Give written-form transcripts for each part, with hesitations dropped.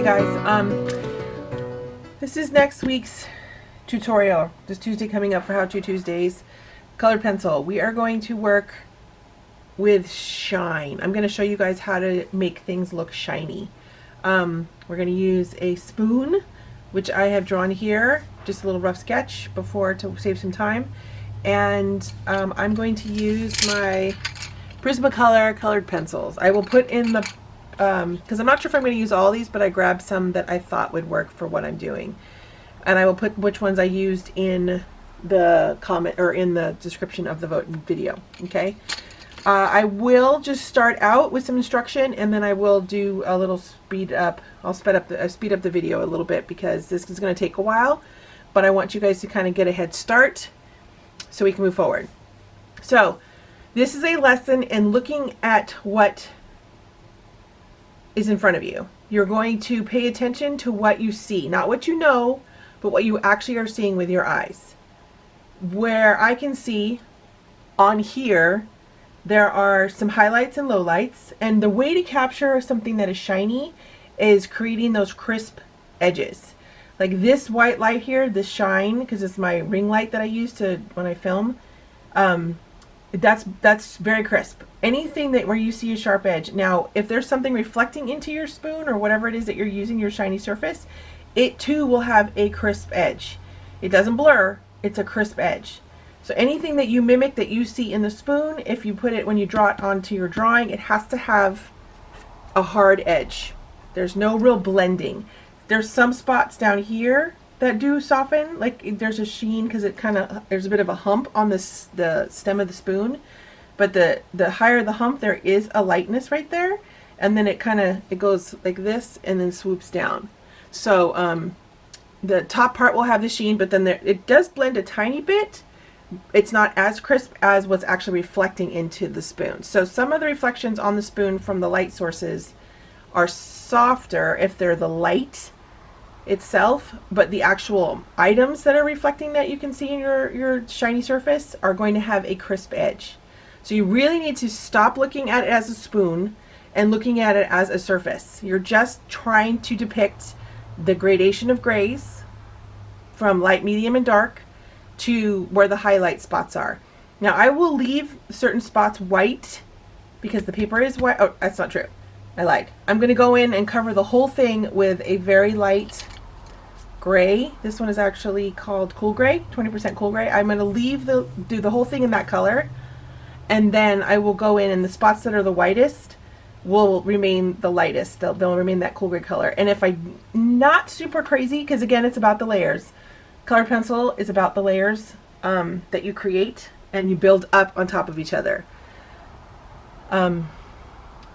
Hey guys, this is next week's tutorial, this Tuesday coming up for How To Tuesdays. Colored pencil. We are going to work with shine. I'm going to show you guys how to make things look shiny. We're going to use a spoon, which I have drawn here, just a little rough sketch before to save some time. And I'm going to use my Prismacolor colored pencils. I will put in the because I'm not sure if I'm going to use all these, but I grabbed some that I thought would work for what I'm doing, and I will put which ones I used in the comment or in the description of the video. Okay, I will just start out with some instruction, and then I will do a little speed up. I'll speed up the video a little bit because this is going to take a while, but I want you guys to kind of get a head start so we can move forward. So this is a lesson in looking at what is in front of you. You're going to pay attention to what you see, not what you know, but what you actually are seeing with your eyes. Where I can see on here, there are some highlights and lowlights, and the way to capture something that is shiny is creating those crisp edges. Like this white light here, this shine, because it's my ring light that I use to when I film, that's very crisp. Anything that where you see a sharp edge. Now, if there's something reflecting into your spoon or whatever it is that you're using, your shiny surface, it too will have a crisp edge. It doesn't blur, it's a crisp edge. So anything that you mimic that you see in the spoon, if you put it, when you draw it onto your drawing, it has to have a hard edge. There's no real blending. There's some spots down here that do soften, like there's a sheen because it kind of, there's a bit of a hump on the stem of the spoon, but the higher the hump, there is a lightness right there, and then it goes like this and then swoops down. So the top part will have the sheen, but then it does blend a tiny bit. It's not as crisp as what's actually reflecting into the spoon. So some of the reflections on the spoon from the light sources are softer if they're the light itself, but the actual items that are reflecting that you can see in your shiny surface are going to have a crisp edge. So you really need to stop looking at it as a spoon and looking at it as a surface. You're just trying to depict the gradation of grays from light, medium, and dark to where the highlight spots are. Now I will leave certain spots white because the paper is white. Oh, that's not true. I lied. I'm going to go in and cover the whole thing with a very light gray. This one is actually called cool gray, 20% cool gray. I'm going to do the whole thing in that color, and then I will go in, and the spots that are the whitest will remain the lightest. They'll remain that cool gray color. And if I'm not super crazy, because again, it's about the layers. Colored pencil is about the layers that you create and you build up on top of each other.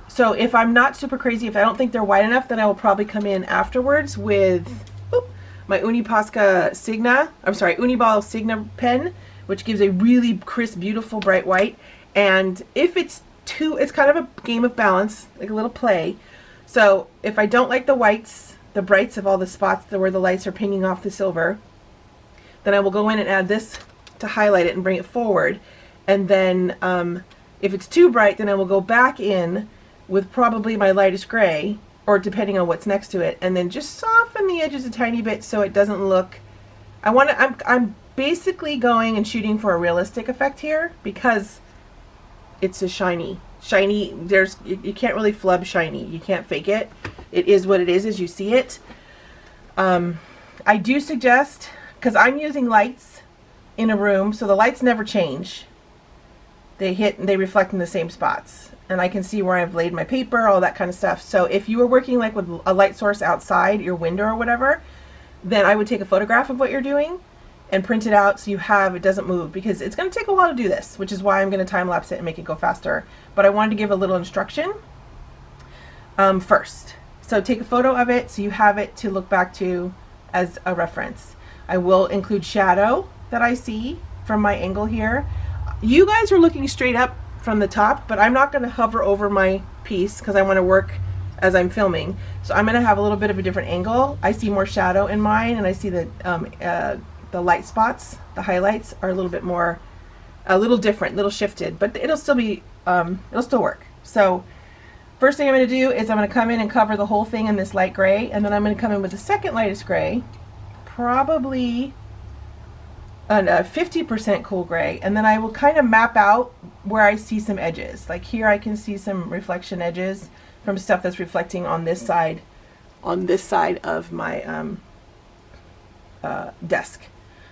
So if I'm not super crazy, if I don't think they're white enough, then I will probably come in afterwards with my Uni-Ball Signo pen, which gives a really crisp, beautiful, bright white. And if it's it's kind of a game of balance, like a little play. So if I don't like the whites, the brights of all the spots where the lights are pinging off the silver, then I will go in and add this to highlight it and bring it forward. And then if it's too bright, then I will go back in with probably my lightest gray, or depending on what's next to it, and then just soften the edges a tiny bit so it doesn't look, I'm basically going and shooting for a realistic effect here because it's a shiny, you can't really flub shiny. You can't fake it. It is what it is as you see it. I do suggest, because I'm using lights in a room, so the lights never change. They hit and they reflect in the same spots, and I can see where I've laid my paper, all that kind of stuff. So if you were working like with a light source outside your window or whatever, then I would take a photograph of what you're doing and print it out so it doesn't move, because it's going to take a while to do this, which is why I'm going to time lapse it and make it go faster. But I wanted to give a little instruction first. So take a photo of it so you have it to look back to as a reference. I will include shadow that I see from my angle here. You guys are looking straight up from the top, but I'm not going to hover over my piece because I want to work as I'm filming. So I'm going to have a little bit of a different angle. I see more shadow in mine, and I see that the light spots, the highlights, are a little bit more, a little different, a little shifted, but it'll still be, it'll still work. So First thing I'm going to do is I'm going to come in and cover the whole thing in this light gray, and then I'm going to come in with the second lightest gray, probably a 50% cool gray, and then I will kind of map out where I see some edges. Like here I can see some reflection edges from stuff that's reflecting on this side of my desk.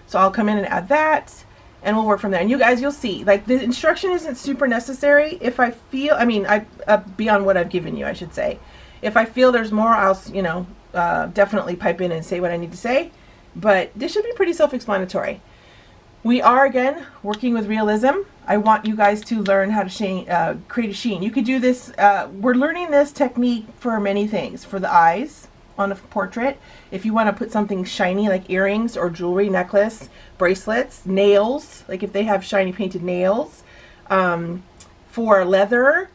So I'll come in and add that, and we'll work from there. And you guys, you'll see, like, the instruction isn't super necessary. If I feel, I mean, beyond what I've given you, I should say. If I feel there's more, I'll, you know, definitely pipe in and say what I need to say. But this should be pretty self-explanatory. We are, again, working with realism. I want you guys to learn how to create a sheen. You could do this, we're learning this technique for many things. For the eyes on a portrait, if you want to put something shiny like earrings or jewelry, necklace, bracelets, nails, like if they have shiny painted nails, for leather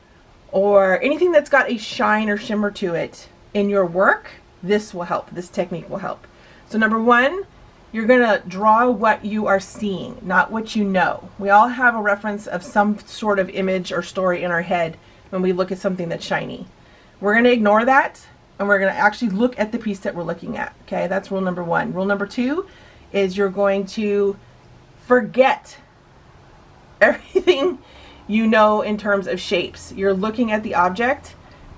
or anything that's got a shine or shimmer to it in your work, this will help. This technique will help. So number one, you're going to draw what you are seeing, not what you know. We all have a reference of some sort of image or story in our head when we look at something that's shiny. We're going to ignore that, and we're going to actually look at the piece that we're looking at. Okay, that's rule number one. Rule number two is you're going to forget everything you know in terms of shapes. You're looking at the object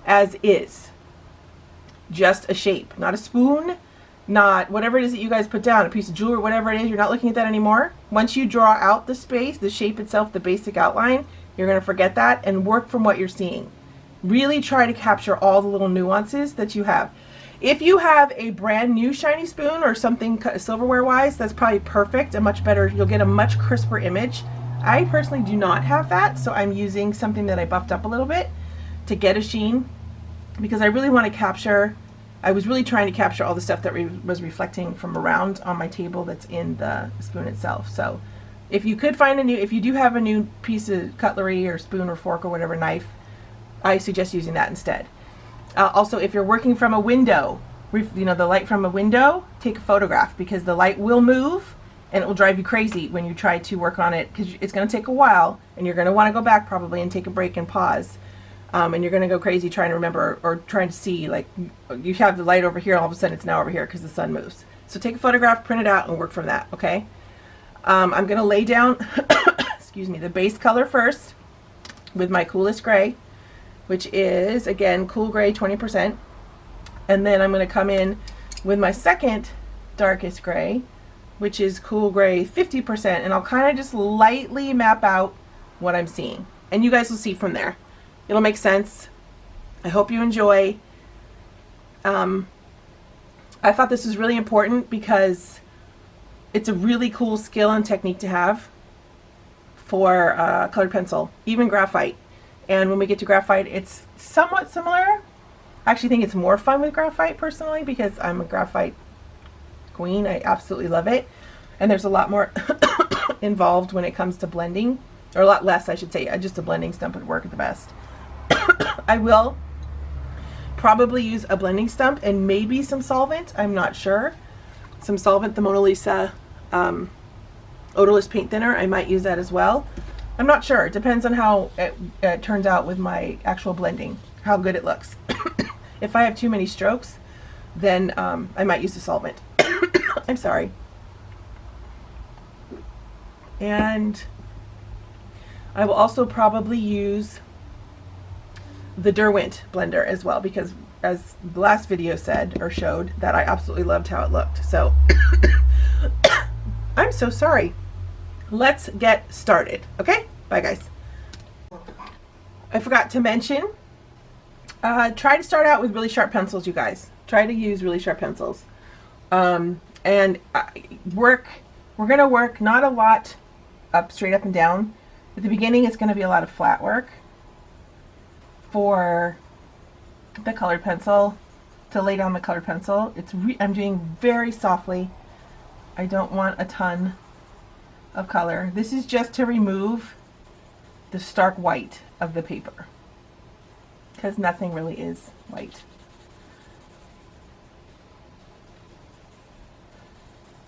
as is. Just a shape, not a spoon, not whatever it is that you guys put down, a piece of jewelry, whatever it is. You're not looking at that anymore. Once you draw out the space, the shape itself, the basic outline, you're going to forget that and work from what you're seeing. Really try to capture all the little nuances that you have. If you have a brand new shiny spoon or something silverware wise, that's probably perfect, a much better, you'll get a much crisper image. I personally do not have that, so I'm using something that I buffed up a little bit to get a sheen, because I really want to capture, I was really trying to capture all the stuff that was reflecting from around on my table that's in the spoon itself. So if you could find if you do have a new piece of cutlery or spoon or fork or whatever, knife, I suggest using that instead. Also, if you're working from a window, you know, the light from a window, take a photograph, because the light will move and it will drive you crazy when you try to work on it, because it's going to take a while and you're going to want to go back probably and take a break and pause. And you're going to go crazy trying to remember or trying to see, like, you have the light over here, all of a sudden it's now over here because the sun moves. So take a photograph, print it out, and work from that, okay? I'm going to lay down, excuse me, the base color first with my coolest gray, which is, again, cool gray 20%. And then I'm going to come in with my second darkest gray, which is cool gray 50%, and I'll kind of just lightly map out what I'm seeing. And you guys will see from there. It'll make sense. I hope you enjoy. I thought this was really important because it's a really cool skill and technique to have for colored pencil, even graphite. And when we get to graphite, it's somewhat similar. I actually think it's more fun with graphite personally, because I'm a graphite queen. I absolutely love it. And there's a lot more involved when it comes to blending, or a lot less, I should say. Just a blending stump would work the best. I will probably use a blending stump and maybe some solvent. I'm not sure. Some solvent, the Mona Lisa odorless paint thinner. I might use that as well. I'm not sure. It depends on how it turns out with my actual blending, how good it looks. If I have too many strokes, then I might use the solvent. I'm sorry. And I will also probably use the Derwent blender as well, because as the last video said or showed, that I absolutely loved how it looked. So I'm so sorry. Let's get started. Okay, bye guys. I forgot to mention, try to start out with really sharp pencils, you guys. Try to use really sharp pencils. And we're gonna work not a lot straight up and down. At the beginning, it's gonna be a lot of flat work for the colored pencil, to lay down the colored pencil. I'm doing very softly. I don't want a ton of color. This is just to remove the stark white of the paper, because nothing really is white.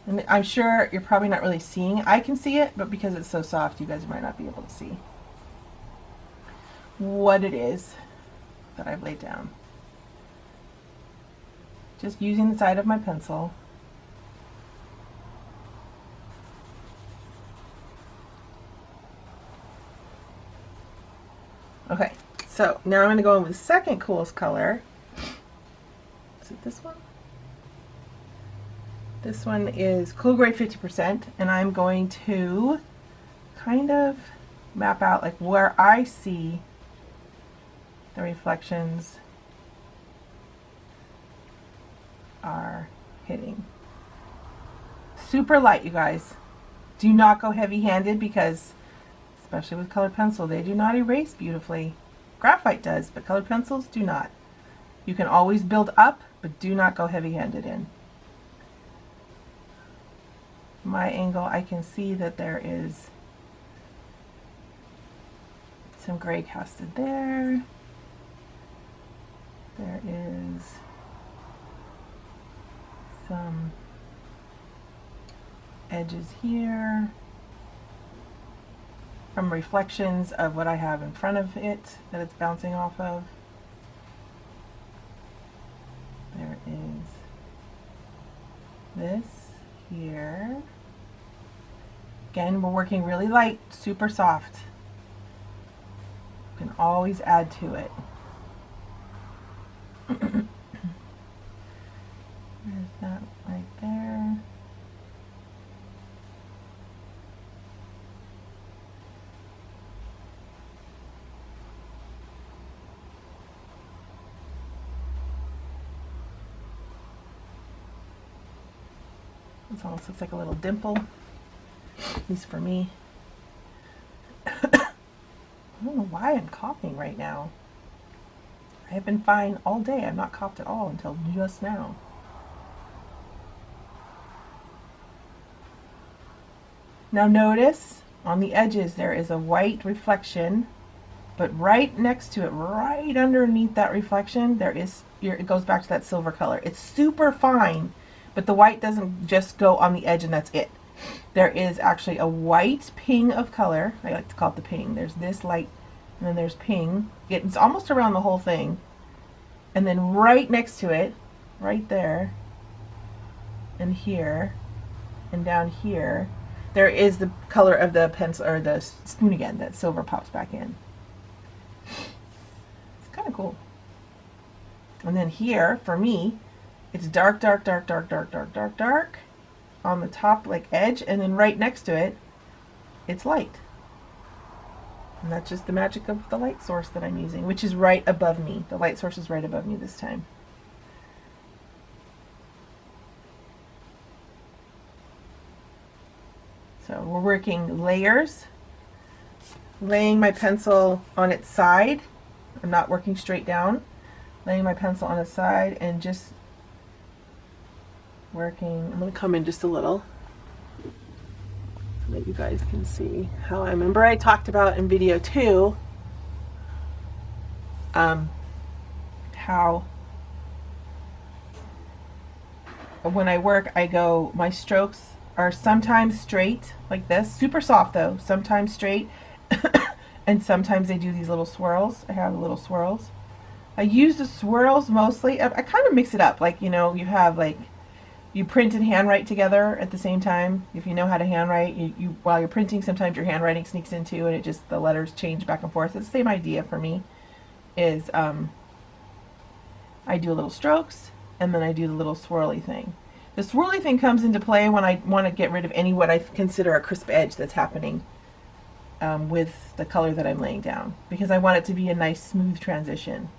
And I'm sure you're probably not really seeing. I can see it, but because it's so soft, you guys might not be able to see what it is. that I've laid down. Just using the side of my pencil. Okay, so now I'm going to go in with the second coolest color. Is it this one? This one is Cool Gray 50%, and I'm going to kind of map out like where I see the reflections are hitting. Super light, you guys. Do not go heavy-handed because, especially with colored pencil, they do not erase beautifully. Graphite does, but colored pencils do not. You can always build up, but do not go heavy-handed in. My angle, I can see that there is some gray casted there. There is some edges here from reflections of what I have in front of it that it's bouncing off of. There is this here. Again, we're working really light, super soft. You can always add to it. There's that right there. This almost looks like a little dimple, at least for me. I don't know why I'm coughing right now. I have been fine all day. I've not coughed at all until just now. Now notice on the edges there is a white reflection, but right next to it, right underneath that reflection, there is, it goes back to that silver color. It's super fine, but the white doesn't just go on the edge and that's it. There is actually a white ping of color. I like to call it the ping. There's this light and then there's ping. It's almost around the whole thing. And then right next to it, right there, and here, and down here, there is the color of the pencil, or the spoon again, that silver pops back in. It's kind of cool. And then here, for me, it's dark, dark, dark, dark, dark, dark, dark, dark on the top like edge, and then right next to it, it's light. And that's just the magic of the light source that I'm using, which is right above me. The light source is right above me this time. So we're working layers, laying my pencil on its side. I'm not working straight down. Laying my pencil on its side and just working. I'm going to come in just a little so that you guys can see how I remember I talked about in video 2 how when I work I go, my strokes are sometimes straight like this, super soft though, sometimes straight and sometimes they do these little swirls. I have little swirls. I use the swirls mostly. I kind of mix it up, like, you know, you have like, you print and handwrite together at the same time. If you know how to handwrite, you while you're printing, sometimes your handwriting sneaks into and it just, the letters change back and forth. It's the same idea for me, is I do a little strokes and then I do the little swirly thing. The swirly thing comes into play when I want to get rid of any what I consider a crisp edge that's happening with the color that I'm laying down, because I want it to be a nice smooth transition.